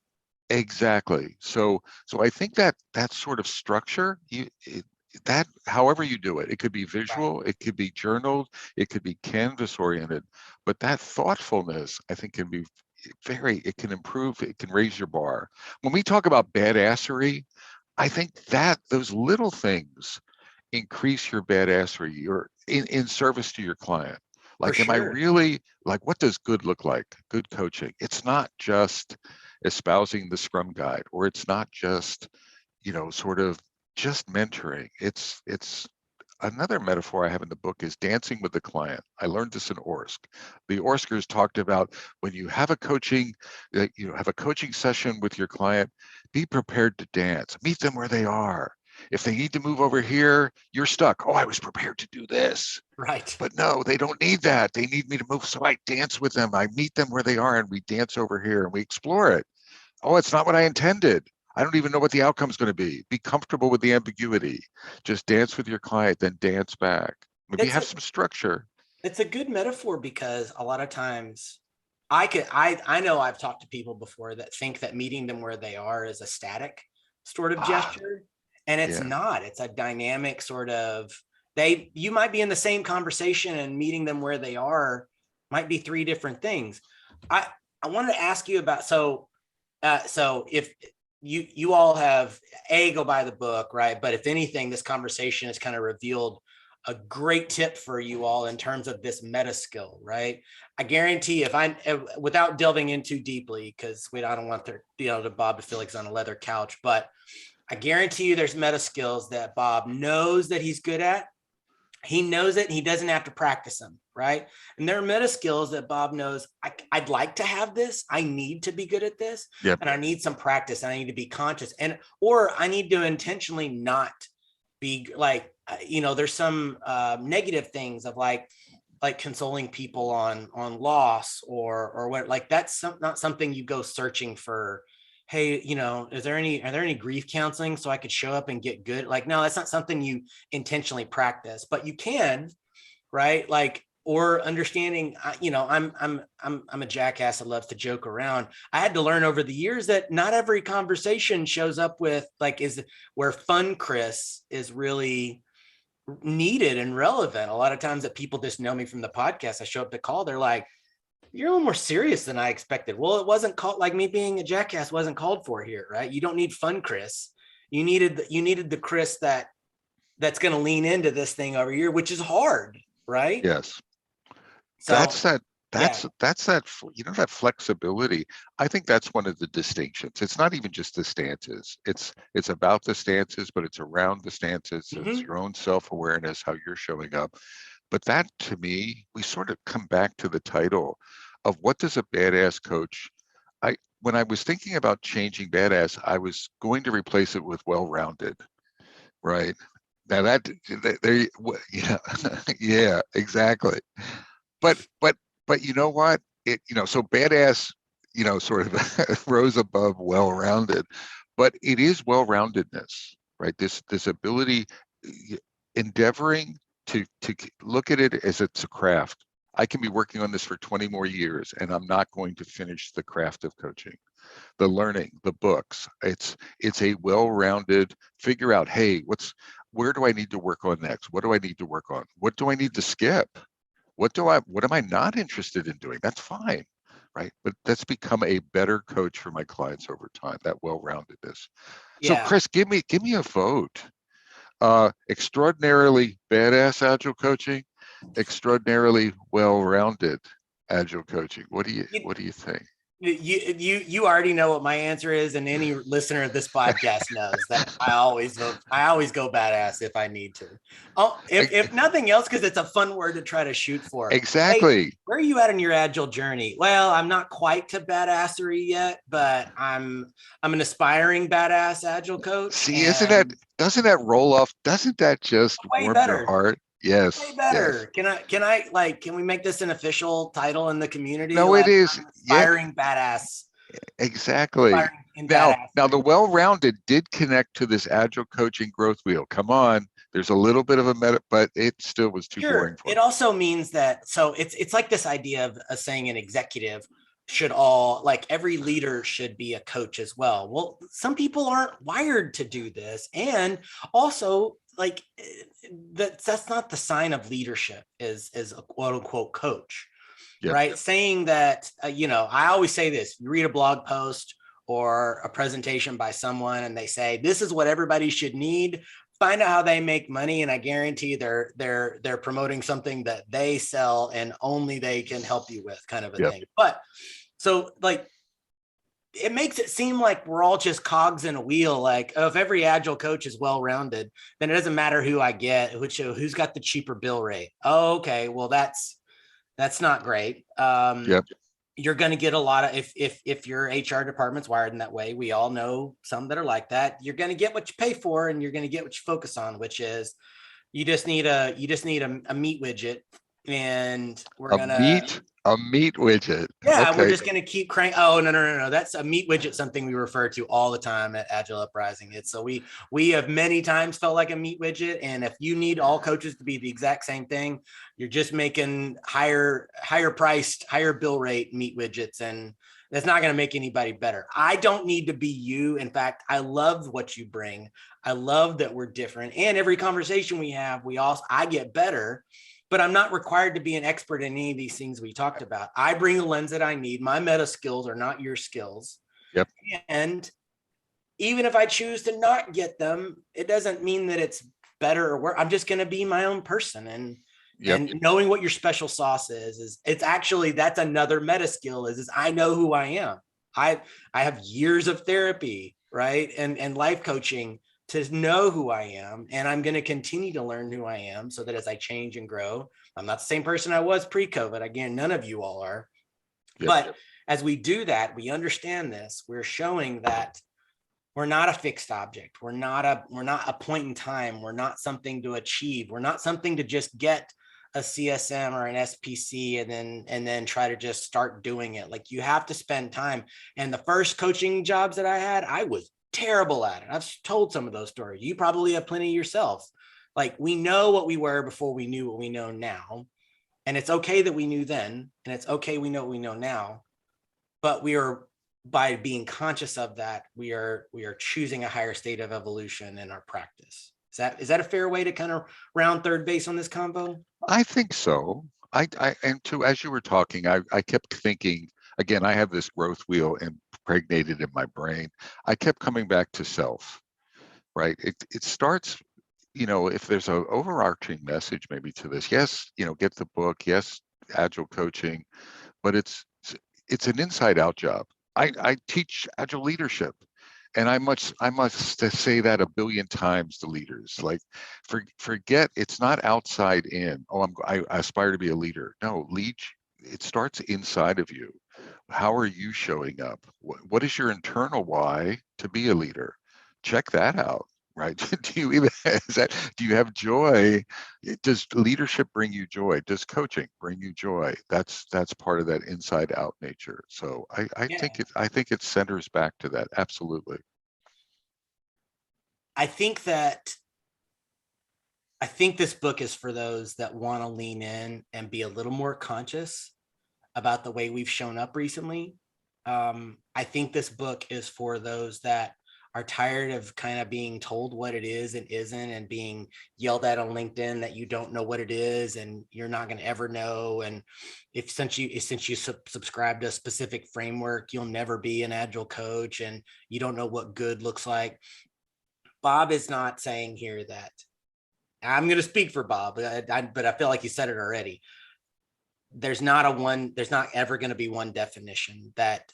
Speaker 3: Exactly. So I think that sort of structure, that however you do it, it could be
Speaker 2: Right.
Speaker 3: visual, it could be journaled, it could be canvas oriented, but that thoughtfulness, I think, can be it can improve, it can raise your bar. When we talk about badassery, I think that those little things increase your badassery, or in service to your client.
Speaker 2: For
Speaker 3: Like, am I
Speaker 2: sure.
Speaker 3: really, like, what does good look like? Good coaching. It's not just espousing the Scrum guide, or it's not just, sort of just mentoring. It's another metaphor I have in the book is dancing with the client. I learned this in Orsk. The Orskers talked about when you have a coaching session with your client, be prepared to dance. Meet them where they are. If they need to move over here, you're stuck. Oh, I was prepared to do this.
Speaker 2: Right.
Speaker 3: But no, they don't need that. They need me to move. So I dance with them. I meet them where they are, and we dance over here and we explore it. Oh, it's not what I intended. I don't even know what the outcome is going to be. Be comfortable with the ambiguity. Just dance with your client, then dance back. Maybe
Speaker 2: It's
Speaker 3: have
Speaker 2: a
Speaker 3: some structure.
Speaker 2: it's a good metaphor because a lot of times I know I've talked to people before that think that meeting them where they are is a static sort of
Speaker 3: Ah,
Speaker 2: gesture. And it's
Speaker 3: yeah.
Speaker 2: not. It's a dynamic sort of, you might be in the same conversation, and meeting them where they are might be 3 different things. I wanted to ask you about, so if you all have go buy the book, right? But if anything, this conversation has kind of revealed a great tip for you all in terms of this meta skill, right? I guarantee without delving in too deeply, because I don't want to Bob to feel like he's on a leather couch, but I guarantee you there's meta skills that Bob knows that he's good at. He knows it and he doesn't have to practice them, right? And there are meta skills that Bob knows, I'd like to have this. I need to be good at this.
Speaker 3: Yep.
Speaker 2: And I need some practice, and I need to be conscious, or I need to intentionally not be like, there's some negative things of like, like consoling people on loss or what, like that's not something you go searching for. Hey, are there any grief counseling so I could show up and get good? Like, no, that's not something you intentionally practice, but you can, right? Like, or understanding, I'm a jackass that loves to joke around. I had to learn over the years that not every conversation shows up with like is where fun Chris is really needed and relevant. A lot of times that people just know me from the podcast, I show up to call, they're like, you're a little more serious than I expected. Well, it wasn't called, like me being a jackass wasn't called for here, right? You don't need fun Chris. You needed the Chris that's going to lean into this thing over here, which is hard, right?
Speaker 3: Yes.
Speaker 2: So
Speaker 3: That's that,
Speaker 2: yeah.
Speaker 3: that flexibility. I think that's one of the distinctions. It's not even just the stances. It's about the stances, but it's around the stances. It's your own self-awareness, how you're showing up. But that, to me, we sort of come back to the title of what does a badass coach. When I was thinking about changing badass, I was going to replace it with well-rounded, right? Now there, yeah, yeah, exactly. But you know what? So badass, sort of rose above well-rounded, but it is well-roundedness, right? This ability, endeavoring to look at it as it's a craft. I can be working on this for 20 more years, and I'm not going to finish the craft of coaching, the learning, the books. It's a well-rounded figure out, hey, where do I need to work on next? What do I need to work on? What do I need to skip? What am I not interested in doing? That's fine, right? But that's become a better coach for my clients over time, that well-roundedness. So
Speaker 2: Yeah.
Speaker 3: Chris, give me a vote. Extraordinarily badass agile coaching, extraordinarily well-rounded agile coaching. What do you think?
Speaker 2: You already know what my answer is, and any listener of this podcast knows that I always go badass if I need to. Oh, if nothing else, because it's a fun word to try to shoot for.
Speaker 3: Exactly.
Speaker 2: Hey, where are you at in your agile journey? Well, I'm not quite to badassery yet, but I'm an aspiring badass agile coach.
Speaker 3: See, doesn't that roll off? Doesn't that just warm your heart? Yes.
Speaker 2: Way better.
Speaker 3: Yes.
Speaker 2: Can we make this an official title in the community?
Speaker 3: No,
Speaker 2: like,
Speaker 3: it is.
Speaker 2: Inspiring badass.
Speaker 3: Exactly. Now the well-rounded did connect to this agile coaching growth wheel. Come on, there's a little bit of a meta, but it still was too boring for me.
Speaker 2: It also means that, so it's like this idea of saying an executive should like every leader should be a coach as well. Well, some people aren't wired to do this. And also, like, that's not the sign of leadership is a quote unquote coach. Yep. Right? Saying that, I always say this: you read a blog post or a presentation by someone and they say, this is what everybody should need, find out how they make money. And I guarantee they're promoting something that they sell and only they can help you with, kind of a thing. But so, like, it makes it seem like we're all just cogs in a wheel. Like, if every agile coach is well-rounded, then it doesn't matter who I get, who's got the cheaper bill rate. Oh, okay. Well, that's not great. You're going to get a lot of, if your HR department's wired in that way, we all know some that are like that. You're going to get what you pay for, and you're going to get what you focus on, which is you just need a meat widget, and we're going to
Speaker 3: a meat widget.
Speaker 2: Yeah, okay. We're just going to keep cranking. Oh, no. That's a meat widget, something we refer to all the time at Agile Uprising. It's so we have many times felt like a meat widget. And if you need all coaches to be the exact same thing, you're just making higher priced, higher bill rate meat widgets. And that's not going to make anybody better. I don't need to be you. In fact, I love what you bring. I love that we're different. And every conversation we have, I get better. But I'm not required to be an expert in any of these things we talked about. I bring the lens that I need. My meta skills are not your skills.
Speaker 3: Yep.
Speaker 2: And even if I choose to not get them, it doesn't mean that it's better or worse. I'm just going to be my own person. And knowing what your special sauce is it's actually, that's another meta skill is I know who I am. I have years of therapy, right? And life coaching to know who I am. And I'm going to continue to learn who I am so that as I change and grow, I'm not the same person I was pre-COVID. Again, none of you all are. Yep. But as we do that, we understand this. We're showing that we're not a fixed object. We're not a point in time. We're not something to achieve. We're not something to just get a CSM or an SPC and then try to just start doing it. Like, you have to spend time. And the first coaching jobs that I had, I was terrible at it. I've told some of those stories. You probably have plenty yourself. Like, we know what we were before we knew what we know now. And it's okay that we knew then, and it's okay we know what we know now. But we are, by being conscious of that, we are choosing a higher state of evolution in our practice. Is that a fair way to kind of round third base on this combo?
Speaker 3: I think so. And to, as you were talking, I kept thinking, again, I have this growth wheel impregnated in my brain. I kept coming back to self, right? It starts, if there's an overarching message maybe to this, yes, get the book, yes, agile coaching, but it's an inside out job. I teach agile leadership. And I must say that a billion times to leaders. Like, forget, it's not outside in. Oh, I aspire to be a leader. No, lead. It starts inside of you. How are you showing up? What is your internal why to be a leader? Check that out. Right? Do you have joy? Does leadership bring you joy? Does coaching bring you joy? That's part of that inside out nature. So I think it centers back to that. Absolutely.
Speaker 2: I think this book is for those that want to lean in and be a little more conscious about the way we've shown up recently. I think this book is for those that are tired of kind of being told what it is and isn't, and being yelled at on LinkedIn that you don't know what it is and you're not going to ever know. And since you subscribe to a specific framework, you'll never be an agile coach and you don't know what good looks like. Bob is not saying here that, I'm going to speak for Bob, but I feel like you said it already. There's not ever going to be one definition that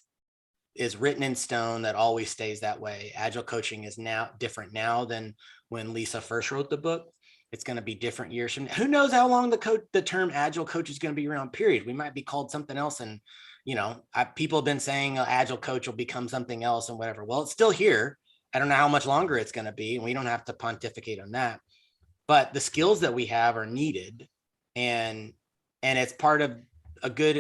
Speaker 2: is written in stone that always stays that way. Agile coaching is now different now than when Lisa first wrote the book. It's going to be different years from now. Who knows how long the term agile coach is going to be around, period. We might be called something else. And, people have been saying agile coach will become something else and whatever. Well, it's still here. I don't know how much longer it's going to be, and we don't have to pontificate on that. But the skills that we have are needed, and it's part of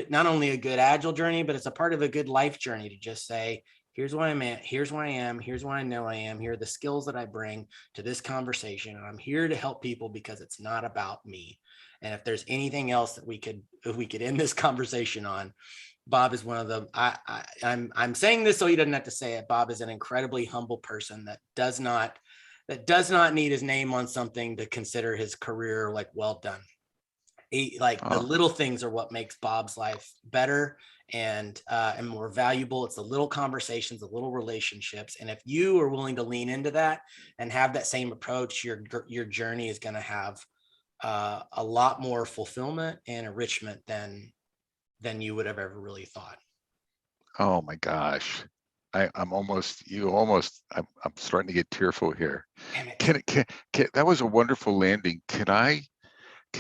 Speaker 2: not only a good agile journey, but it's a part of a good life journey to just say, here's where I'm at, here's where I am, here's where I know I am, here are the skills that I bring to this conversation, and I'm here to help people because it's not about me. And if there's anything else that we could end this conversation on, Bob is one of the, I'm saying this so he doesn't have to say it. Bob is an incredibly humble person that does not need his name on something to consider his career like well done. The little things are what makes Bob's life better and more valuable. It's the little conversations, the little relationships. And if you are willing to lean into that and have that same approach, your journey is going to have a lot more fulfillment and enrichment than you would have ever really thought.
Speaker 3: Oh my gosh. I'm starting to get tearful here. That was a wonderful landing. Can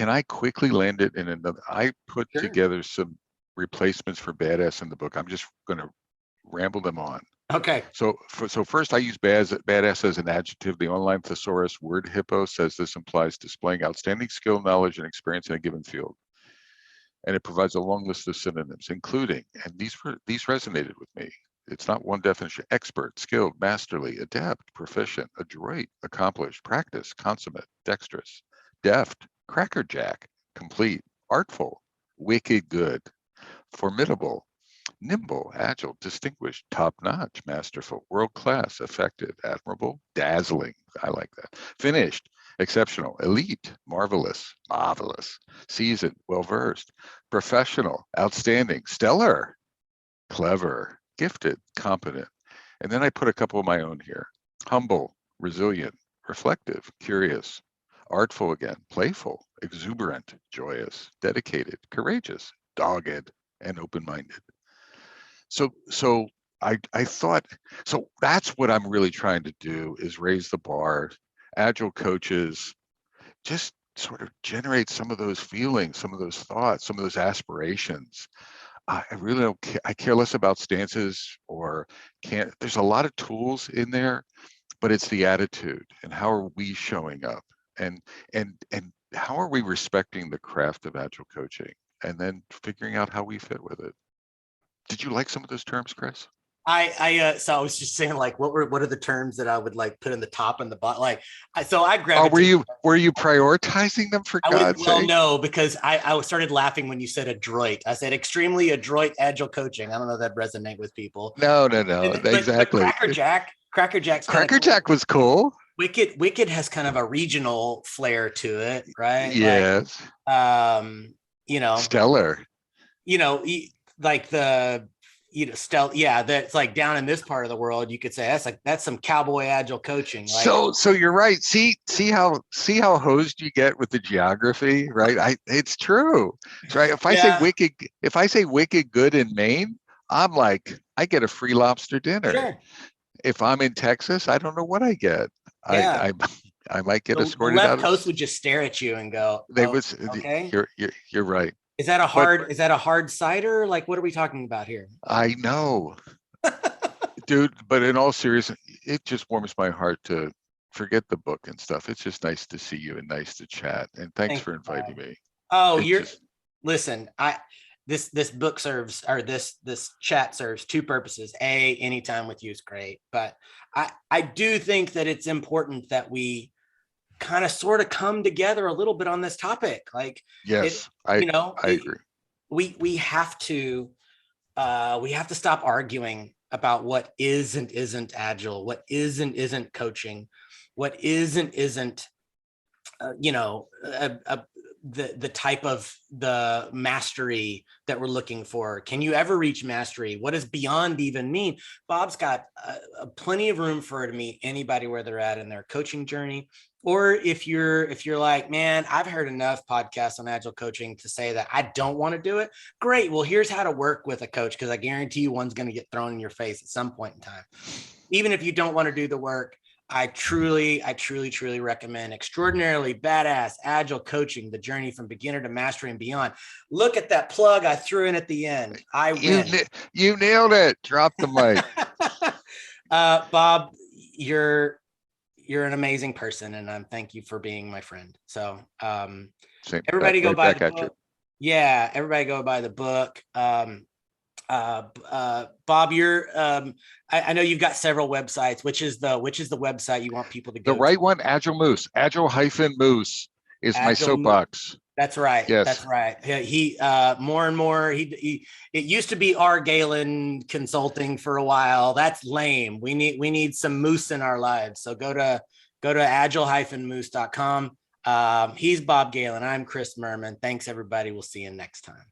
Speaker 3: I quickly land it in another? I put together some replacements for badass in the book. I'm just going to ramble them on.
Speaker 2: Okay.
Speaker 3: So first I use badass as an adjective. The online thesaurus word hippo says this implies displaying outstanding skill, knowledge, and experience in a given field. And it provides a long list of synonyms, including, and these resonated with me. It's not one definition: expert, skilled, masterly, adept, proficient, adroit, accomplished, practice, consummate, dexterous, deft, crackerjack, complete, artful, wicked good, formidable, nimble, agile, distinguished, top-notch, masterful, world-class, effective, admirable, dazzling, I like that, finished, exceptional, elite, marvelous, seasoned, well-versed, professional, outstanding, stellar, clever, gifted, competent. And then I put a couple of my own here: humble, resilient, reflective, curious, artful again, playful, exuberant, joyous, dedicated, courageous, dogged, and open-minded. So I thought, so that's what I'm really trying to do, is raise the bar. Agile coaches just sort of generate some of those feelings, some of those thoughts, some of those aspirations. I really don't care. I care less about stances there's a lot of tools in there, but it's the attitude and how are we showing up, and how are we respecting the craft of agile coaching and then figuring out how we fit with it? Did you like some of those terms, Chris?
Speaker 2: So I was just saying, like, what are the terms that I would like put in the top and the bottom? Like, so I
Speaker 3: Oh,
Speaker 2: gravitated.
Speaker 3: were you prioritizing them for
Speaker 2: I would,
Speaker 3: God's
Speaker 2: well,
Speaker 3: sake?
Speaker 2: no, because I started laughing when you said adroit. I said extremely adroit agile coaching. I don't know if that resonate with people.
Speaker 3: No,
Speaker 2: But
Speaker 3: exactly.
Speaker 2: Cracker Jack's kind of
Speaker 3: Cracker
Speaker 2: cool.
Speaker 3: Jack was cool.
Speaker 2: Wicked has kind of a regional flair to it, right?
Speaker 3: Yes.
Speaker 2: Um, you know,
Speaker 3: Stellar.
Speaker 2: you know, like the yeah, that's like down in this part of the world, you could say that's some cowboy agile coaching. Like,
Speaker 3: So you're right. See how hosed you get with the geography, right? It's true. It's right.
Speaker 2: yeah,
Speaker 3: If I say wicked good in Maine, I'm like, I get a free lobster dinner.
Speaker 2: sure,
Speaker 3: If I'm in Texas, I don't know what I get.
Speaker 2: yeah.
Speaker 3: I might get
Speaker 2: The
Speaker 3: escorted
Speaker 2: left
Speaker 3: out of.
Speaker 2: coast would just stare at you and go,
Speaker 3: They
Speaker 2: "Oh,
Speaker 3: was
Speaker 2: okay."
Speaker 3: you're right.
Speaker 2: Is that a
Speaker 3: But
Speaker 2: hard cider? Like, what are we talking about here?
Speaker 3: I know, dude. But in all seriousness, it just warms my heart to forget the book and stuff. It's just nice to see you and nice to chat. And thanks
Speaker 2: Thank
Speaker 3: for
Speaker 2: you,
Speaker 3: inviting
Speaker 2: Bob.
Speaker 3: me.
Speaker 2: Oh,
Speaker 3: It's
Speaker 2: you're
Speaker 3: just
Speaker 2: listen. This book serves, or this chat serves two purposes. A, anytime with you is great, but I do think that it's important that we kind of sort of come together a little bit on this topic. Like, it,
Speaker 3: yes,
Speaker 2: you know,
Speaker 3: I agree.
Speaker 2: we have to stop arguing about what is and isn't agile, what is and isn't coaching, what is and isn't the type of the mastery that we're looking for. Can you ever reach mastery? What does beyond even mean? Bob's got plenty of room for her to meet anybody where they're at in their coaching journey. Or if you're like, man, I've heard enough podcasts on agile coaching to say that I don't want to do it. Great. Well, here's how to work with a coach, because I guarantee you one's going to get thrown in your face at some point in time. Even if you don't want to do the work, I truly recommend Extraordinarily Badass Agile Coaching, the journey from beginner to mastery and beyond. Look at that plug I threw in at the end. I win.
Speaker 3: You nailed it. Drop the mic.
Speaker 2: Bob, you're an amazing person, and thank you for being my friend. So everybody go buy the book. Yeah, everybody go buy the book. Bob, you're I know you've got several websites. Which is the website you want people to go
Speaker 3: The right
Speaker 2: to?
Speaker 3: one, Agile Moose. Agile-Moose is my soapbox.
Speaker 2: That's right.
Speaker 3: Yes.
Speaker 2: That's right. He more and more it used to be R. Galen Consulting for a while. That's lame. We need some moose in our lives. So go to agile-moose.com. He's Bob Galen. I'm Chris Merman. Thanks everybody. We'll see you next time.